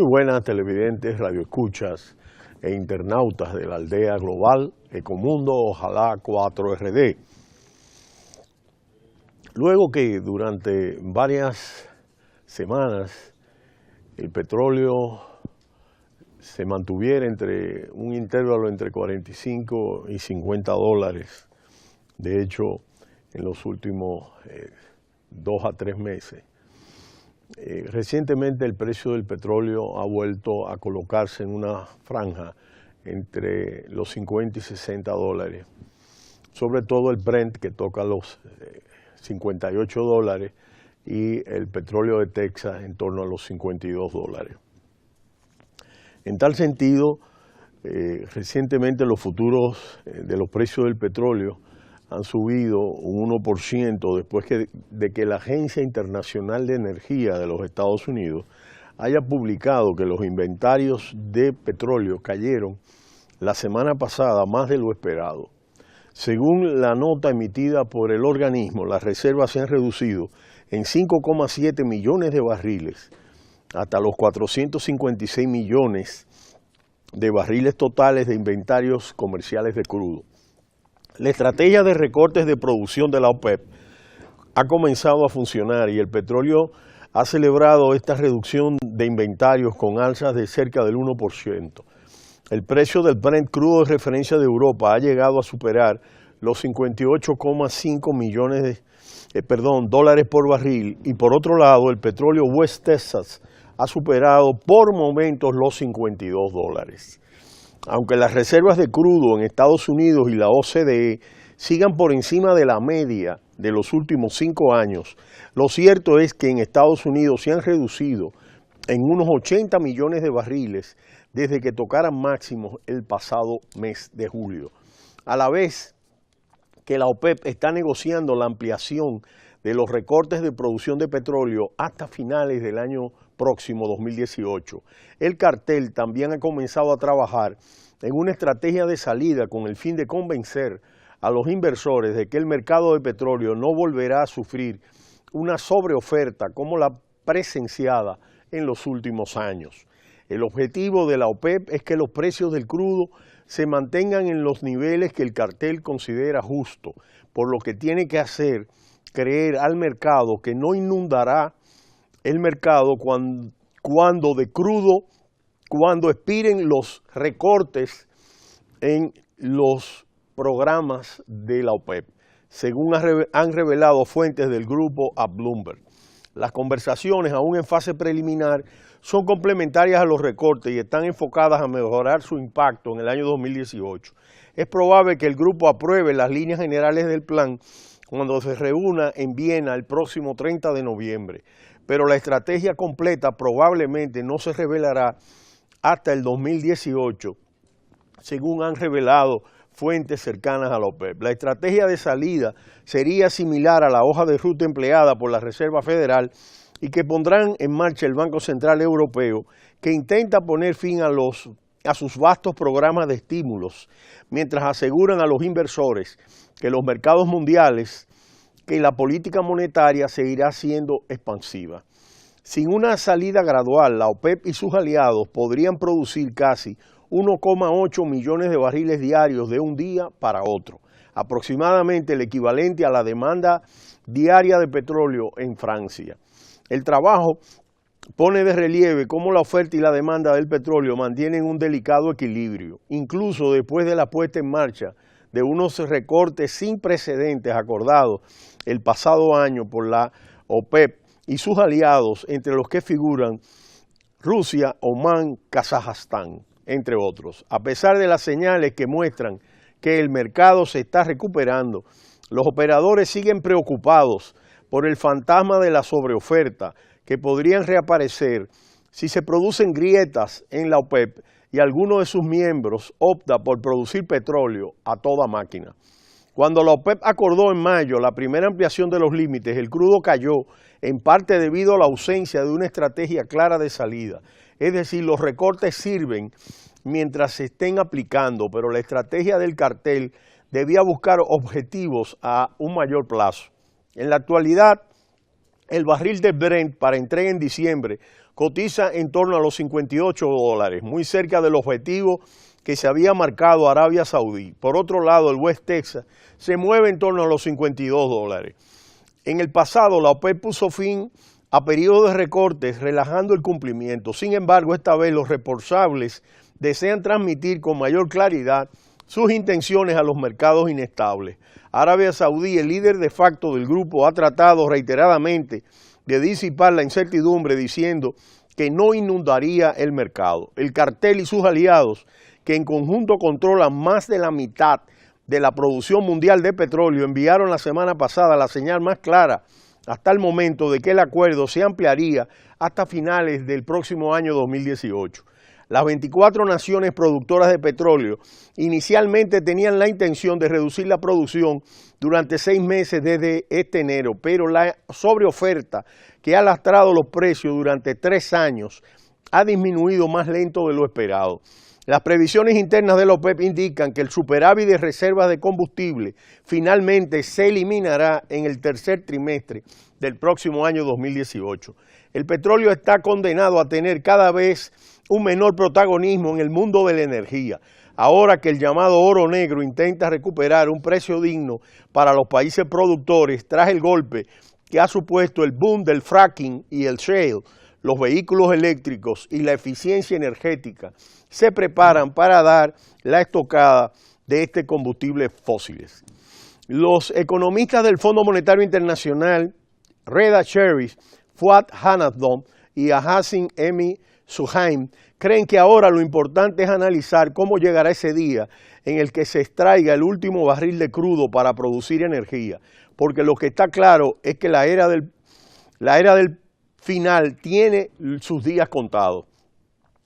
buenas televidentes, radioescuchas e internautas de la aldea global Ecomundo, ojalá 4RD. Luego que durante varias semanas el petróleo se mantuviera entre un intervalo entre 45 y 50 dólares, de hecho en los últimos 2 a 3 meses, recientemente el precio del petróleo ha vuelto a colocarse en una franja entre los 50 y 60 dólares, sobre todo el Brent que toca los 58 dólares y el petróleo de Texas en torno a los 52 dólares. En tal sentido, recientemente los futuros de los precios del petróleo han subido un 1% después de que la Agencia Internacional de Energía de los Estados Unidos haya publicado que los inventarios de petróleo cayeron la semana pasada más de lo esperado. Según la nota emitida por el organismo, las reservas se han reducido en 5,7 millones de barriles hasta los 456 millones de barriles totales de inventarios comerciales de crudo. La estrategia de recortes de producción de la OPEP ha comenzado a funcionar y el petróleo ha celebrado esta reducción de inventarios con alzas de cerca del 1%. El precio del Brent crudo de referencia de Europa ha llegado a superar los 58,5 millones de dólares por barril y por otro lado el petróleo West Texas ha superado por momentos los 52 dólares. Aunque las reservas de crudo en Estados Unidos y la OCDE sigan por encima de la media de los últimos 5 años, lo cierto es que en Estados Unidos se han reducido en unos 80 millones de barriles desde que tocaran máximos el pasado mes de julio. A la vez que la OPEP está negociando la ampliación de los recortes de producción de petróleo hasta finales del año próximo 2018. El cartel también ha comenzado a trabajar en una estrategia de salida con el fin de convencer a los inversores de que el mercado de petróleo no volverá a sufrir una sobreoferta como la presenciada en los últimos años. El objetivo de la OPEP es que los precios del crudo se mantengan en los niveles que el cartel considera justo, por lo que tiene que hacer creer al mercado que no inundará el mercado cuando expiren los recortes en los programas de la OPEP, según han revelado fuentes del grupo a Bloomberg. Las conversaciones, aún en fase preliminar, son complementarias a los recortes y están enfocadas a mejorar su impacto en el año 2018. Es probable que el grupo apruebe las líneas generales del plan cuando se reúna en Viena el próximo 30 de noviembre, pero la estrategia completa probablemente no se revelará hasta el 2018, según han revelado fuentes cercanas a la OPEP. La estrategia de salida sería similar a la hoja de ruta empleada por la Reserva Federal y que pondrán en marcha el Banco Central Europeo, que intenta poner fin a sus vastos programas de estímulos, mientras aseguran a los inversores que los mercados mundiales, que la política monetaria seguirá siendo expansiva. Sin una salida gradual, la OPEP y sus aliados podrían producir casi 1,8 millones de barriles diarios de un día para otro, aproximadamente el equivalente a la demanda diaria de petróleo en Francia. El trabajo pone de relieve cómo la oferta y la demanda del petróleo mantienen un delicado equilibrio, incluso después de la puesta en marcha de unos recortes sin precedentes acordados el pasado año por la OPEP y sus aliados, entre los que figuran Rusia, Omán, Kazajstán, entre otros. A pesar de las señales que muestran que el mercado se está recuperando, los operadores siguen preocupados por el fantasma de la sobreoferta que podrían reaparecer si se producen grietas en la OPEP y alguno de sus miembros opta por producir petróleo a toda máquina. Cuando la OPEP acordó en mayo la primera ampliación de los límites, el crudo cayó en parte debido a la ausencia de una estrategia clara de salida. Es decir, los recortes sirven mientras se estén aplicando, pero la estrategia del cartel debía buscar objetivos a un mayor plazo. En la actualidad, El barril de Brent para entrega en diciembre cotiza en torno a los 58 dólares, muy cerca del objetivo que se había marcado Arabia Saudí. Por otro lado, el West Texas se mueve en torno a los 52 dólares. En el pasado, la OPEP puso fin a periodos de recortes, relajando el cumplimiento. Sin embargo, esta vez los responsables desean transmitir con mayor claridad sus intenciones a los mercados inestables. Arabia Saudí, el líder de facto del grupo, ha tratado reiteradamente de disipar la incertidumbre diciendo que no inundaría el mercado. El cartel y sus aliados, que en conjunto controlan más de la mitad de la producción mundial de petróleo, enviaron la semana pasada la señal más clara hasta el momento de que el acuerdo se ampliaría hasta finales del próximo año 2018. Las 24 naciones productoras de petróleo inicialmente tenían la intención de reducir la producción durante 6 meses desde este enero, pero la sobreoferta que ha lastrado los precios durante 3 años ha disminuido más lento de lo esperado. Las previsiones internas de la OPEP indican que el superávit de reservas de combustible finalmente se eliminará en el tercer trimestre del próximo año 2018. El petróleo está condenado a tener cada vez un menor protagonismo en el mundo de la energía, ahora que el llamado oro negro intenta recuperar un precio digno para los países productores tras el golpe que ha supuesto el boom del fracking y el shale. Los vehículos eléctricos y la eficiencia energética se preparan para dar la estocada de este combustible fósiles. Los economistas del Fondo Monetario Internacional, Reda Cherry, Fuad Hanaddon y Hassan Emi Suhaim, creen que ahora lo importante es analizar cómo llegará ese día en el que se extraiga el último barril de crudo para producir energía, porque lo que está claro es que la era del final tiene sus días contados.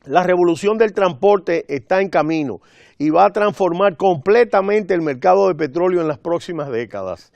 La revolución del transporte está en camino y va a transformar completamente el mercado de petróleo en las próximas décadas,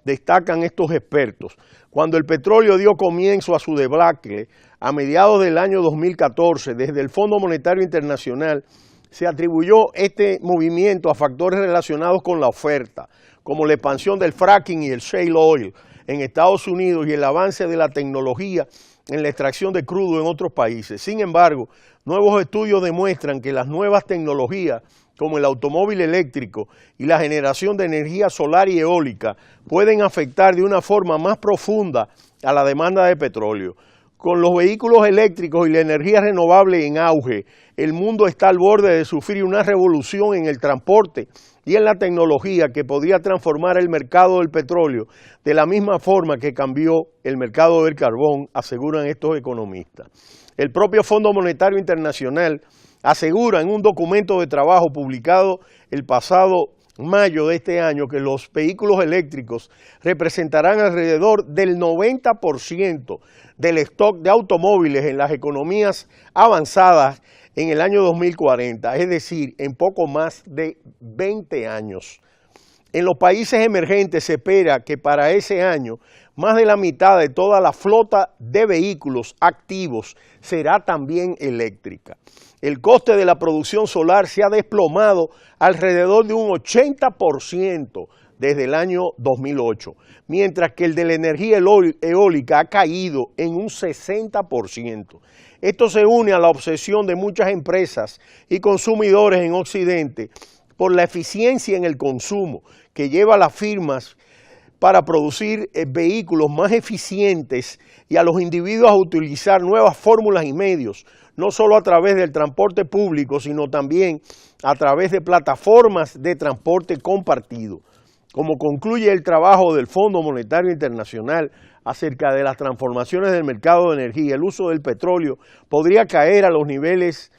destacan estos expertos. Cuando el petróleo dio comienzo a su debacle a mediados del año 2014, desde el Fondo Monetario Internacional se atribuyó este movimiento a factores relacionados con la oferta, como la expansión del fracking y el shale oil en Estados Unidos y el avance de la tecnología en la extracción de crudo en otros países. Sin embargo, nuevos estudios demuestran que las nuevas tecnologías como el automóvil eléctrico y la generación de energía solar y eólica pueden afectar de una forma más profunda a la demanda de petróleo. Con los vehículos eléctricos y la energía renovable en auge, el mundo está al borde de sufrir una revolución en el transporte y en la tecnología que podría transformar el mercado del petróleo de la misma forma que cambió el mercado del carbón, aseguran estos economistas. El propio Fondo Monetario Internacional asegura en un documento de trabajo publicado el pasado mayo de este año que los vehículos eléctricos representarán alrededor del 90% del stock de automóviles en las economías avanzadas en el año 2040, es decir, en poco más de 20 años. En los países emergentes se espera que para ese año más de la mitad de toda la flota de vehículos activos será también eléctrica. El coste de la producción solar se ha desplomado alrededor de un 80% desde el año 2008, mientras que el de la energía eólica ha caído en un 60%. Esto se une a la obsesión de muchas empresas y consumidores en Occidente por la eficiencia en el consumo que lleva a las firmas para producir vehículos más eficientes y a los individuos a utilizar nuevas fórmulas y medios, no solo a través del transporte público, sino también a través de plataformas de transporte compartido. Como concluye el trabajo del Fondo Monetario Internacional acerca de las transformaciones del mercado de energía, el uso del petróleo podría caer a los niveles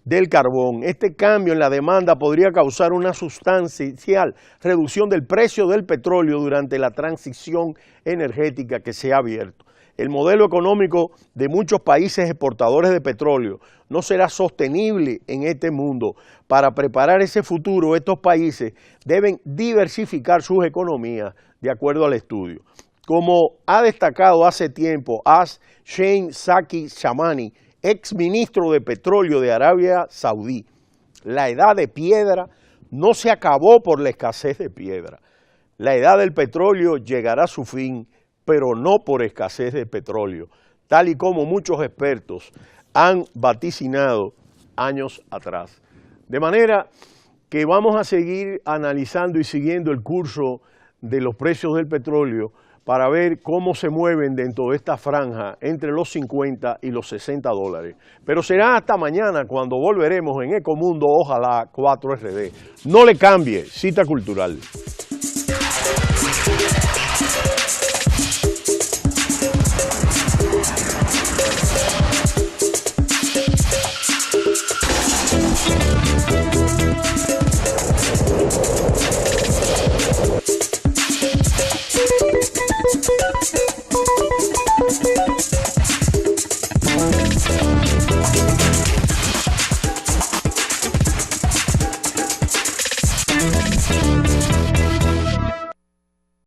del carbón. Este cambio en la demanda podría causar una sustancial reducción del precio del petróleo durante la transición energética que se ha abierto. El modelo económico de muchos países exportadores de petróleo no será sostenible en este mundo. Para preparar ese futuro, estos países deben diversificar sus economías de acuerdo al estudio. Como ha destacado hace tiempo Sheikh Zaki Shamani, ex ministro de Petróleo de Arabia Saudí, la edad de piedra no se acabó por la escasez de piedra. La edad del petróleo llegará a su fin pero no por escasez de petróleo, tal y como muchos expertos han vaticinado años atrás. De manera que vamos a seguir analizando y siguiendo el curso de los precios del petróleo para ver cómo se mueven dentro de esta franja entre los 50 y los 60 dólares. Pero será hasta mañana cuando volveremos en Ecomundo, ojalá 4RD. No le cambie, Cita Cultural.